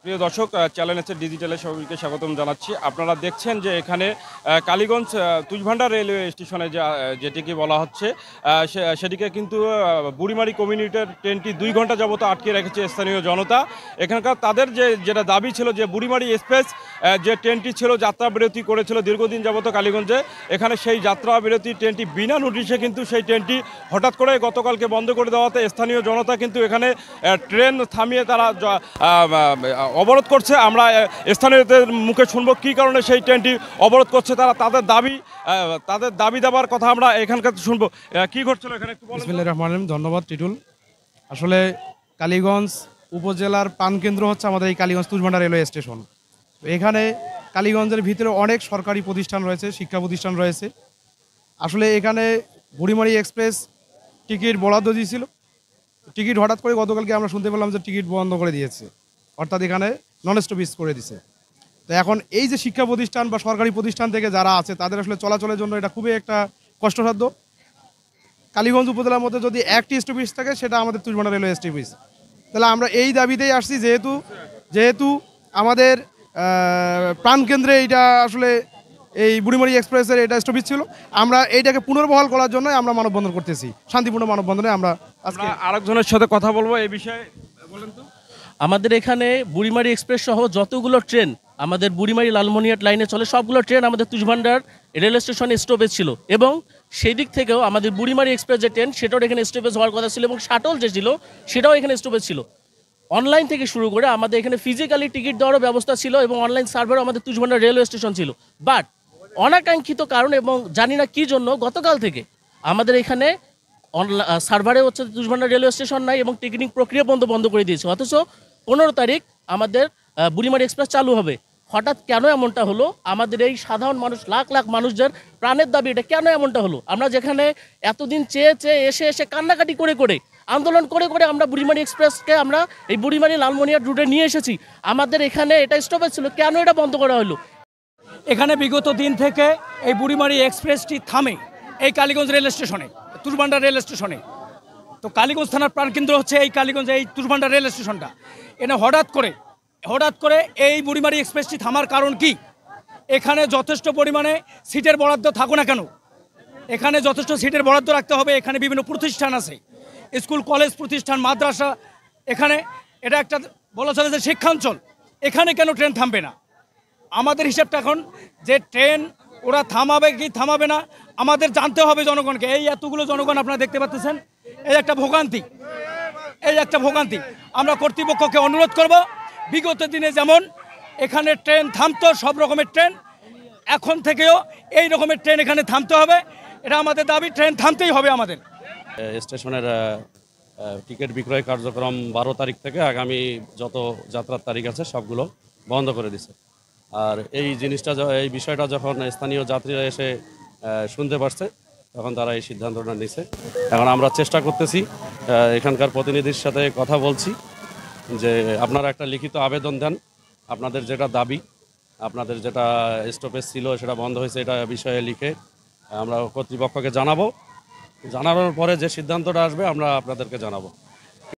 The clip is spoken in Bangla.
প্রিয় দর্শক, চ্যানেল এস ডিজিটালে সবাইকে স্বাগতম জানাচ্ছি। আপনারা দেখছেন যে এখানে কালীগঞ্জ তুষভান্ডার রেলওয়ে স্টেশনে যেটিকে বলা হচ্ছে, সেটিকে কিন্তু বুড়িমারি কমিউনিটির ট্রেনটি 2 ঘন্টা যাবত আটকে রেখেছে স্থানীয় জনতা। এখানকার তাদের যেটা দাবি ছিল যে বুড়িমারি এক্সপ্রেস যে ট্রেনটি ছিল যাত্রা বিরতি করেছিল দীর্ঘদিন যাবত কালীগঞ্জে, এখানে সেই যাত্রা বিরতি ট্রেনটি বিনা নোটিশে কিন্তু সেই ট্রেনটি হঠাৎ করে গতকালকে বন্ধ করে দেওয়াতে স্থানীয় জনতা কিন্তু এখানে ট্রেন থামিয়ে তারা অবরোধ করছে। আমরা স্থানীয়দের মুখে শুনবো কী কারণে সেই ট্রেনটি অবরোধ করছে, তাদের দাবি দেওয়ার কথা আমরা এখানকার শুনবো। কী ঘটছিল এখানে একটু বলুন। বিসমিল্লাহির রহমানির রহিম। ধন্যবাদ টিটুল। আসলে কালীগঞ্জ উপজেলার প্রাণকেন্দ্র হচ্ছে আমাদের এই কালীগঞ্জ তুষভান্ডার রেলওয়ে স্টেশন। এখানে কালীগঞ্জের ভিতরে অনেক সরকারি প্রতিষ্ঠান রয়েছে, শিক্ষা প্রতিষ্ঠান রয়েছে। আসলে এখানে বুড়িমারি এক্সপ্রেস টিকিট বরাদ্দ দিয়েছিল, টিকিট হঠাৎ করে গতকালকে আমরা শুনতে পেলাম যে টিকিট বন্ধ করে দিয়েছে, অর্থাৎ এখানে নন স্টপিজ করে দিছে। তো এখন এই যে শিক্ষা প্রতিষ্ঠান বা সরকারি প্রতিষ্ঠান থেকে যারা আছে তাদের আসলে চলাচলের জন্য এটা খুবই একটা কষ্টসাধ্য। কালীগঞ্জ উপজেলার মধ্যে যদি একটি স্টপিজ থাকে সেটা আমাদের তুষভান্ডার রেলওয়ে স্টপিজ। তাহলে আমরা এই দাবিতেই আসছি, যেহেতু আমাদের প্রাণকেন্দ্রে এইটা আসলে এই বুড়িমারি এক্সপ্রেসের এটা স্টপিজ ছিল, আমরা এইটাকে পুনর্বহাল করার জন্য আমরা মানববন্ধন করতেছি। শান্তিপূর্ণ মানববন্ধনে আমরা আজকে আরেকজনের সাথে কথা বলবো এই বিষয়ে। বলেন তো। আমাদের এখানে বুড়িমারি এক্সপ্রেস সহ যতগুলো ট্রেন আমাদের বুড়িমারি লালমনিরহাট লাইনে চলে, সবগুলো ট্রেন আমাদের তুষভান্ডার রেলওয়ে স্টেশনে স্টপেজ ছিল এবং সেই দিক থেকেও আমাদের বুড়িমারি এক্সপ্রেস যে ট্রেন সেটাও এখানে স্টপেজ হওয়ার কথা ছিল এবং শাটল যে ছিল সেটাও এখানে স্টপেজ ছিল। অনলাইন থেকে শুরু করে আমাদের এখানে ফিজিক্যালি টিকিট দেওয়ারও ব্যবস্থা ছিল এবং অনলাইন সার্ভারও আমাদের তুষভান্ডার রেলওয়ে স্টেশন ছিল। বাট অনাকাঙ্ক্ষিত কারণ এবং জানি না কী জন্য গতকাল থেকে আমাদের এখানে সার্ভারে হচ্ছে তুষভান্ডার রেলওয়ে স্টেশন নাই এবং টিকিটিং প্রক্রিয়া বন্ধ করে দিয়েছে। অথচ 15 তারিখ আমাদের বুড়িমারি এক্সপ্রেস চালু হবে। হঠাৎ কেন এমনটা হলো? আমাদের এই সাধারণ মানুষ, লাখ লাখ মানুষদের প্রাণের দাবি, এটা কেন এমনটা হলো? আমরা যেখানে এতদিন চেয়ে এসে কান্নাকাটি করে আন্দোলন করে আমরা বুড়িমারি এক্সপ্রেসকে আমরা এই বুড়িমারি লালমনিরহাট রুটে নিয়ে এসেছি। আমাদের এখানে এটা স্টপেজ ছিল, কেন এটা বন্ধ করা হলো? এখানে বিগত দিন থেকে এই বুড়িমারি এক্সপ্রেসটি থামে এই কালীগঞ্জ রেল স্টেশনে, তুষভান্ডার রেল স্টেশনে। তো কালীগঞ্জ থানার প্রাণকেন্দ্র হচ্ছে এই কালীগঞ্জ এই তুষভান্ডার রেল স্টেশনটা। এনে হঠাৎ করে এই বুড়িমারি এক্সপ্রেসটি থামার কারণ কি? এখানে যথেষ্ট পরিমাণে সিটের বরাদ্দ থাকো না কেন, এখানে যথেষ্ট সিটের বরাদ্দ রাখতে হবে। এখানে বিভিন্ন প্রতিষ্ঠান আছে, স্কুল কলেজ প্রতিষ্ঠান, মাদ্রাসা, এখানে এটা একটা বলা চলে যে শিক্ষাঞ্চল। এখানে কেন ট্রেন থামবে না? আমাদের হিসাবটা এখন যে ট্রেন ওরা থামাবে কি থামাবে না আমাদের জানতে হবে জনগণকে। এই এতগুলো জনগণ আপনারা দেখতে পাচ্ছেন, এই একটা ভোগান্তি। আমরা কর্তৃপক্ষকে অনুরোধ করব, বিগত দিনে যেমন এখানে ট্রেন থামতো, সব রকমের ট্রেন, এখন থেকেও এই রকমের ট্রেন এখানে থামতে হবে। এটা আমাদের দাবি, ট্রেন থামতেই হবে আমাদের। স্টেশনের টিকিট বিক্রয় কার্যক্রম 12 তারিখ থেকে আগামী যত যাত্রার তারিখ আছে সবগুলো বন্ধ করে দিছে। আর এই বিষয়টা যখন স্থানীয় যাত্রীরা এসে শুনতে পারছে তখন তারা এই সিদ্ধান্তটা নিছে। এখন আমরা চেষ্টা করতেছি, এখানকার প্রতিনিধির সাথে কথা বলছি যে আপনারা একটা লিখিত আবেদন দেন, আপনাদের যেটা দাবি, আপনাদের যেটা স্টপেজ ছিল সেটা বন্ধ হয়েছে, এটা বিষয়ে লিখে আমরা কর্তৃপক্ষকে জানানোর পরে যে সিদ্ধান্তটা আসবে আমরা আপনাদেরকে জানাবো।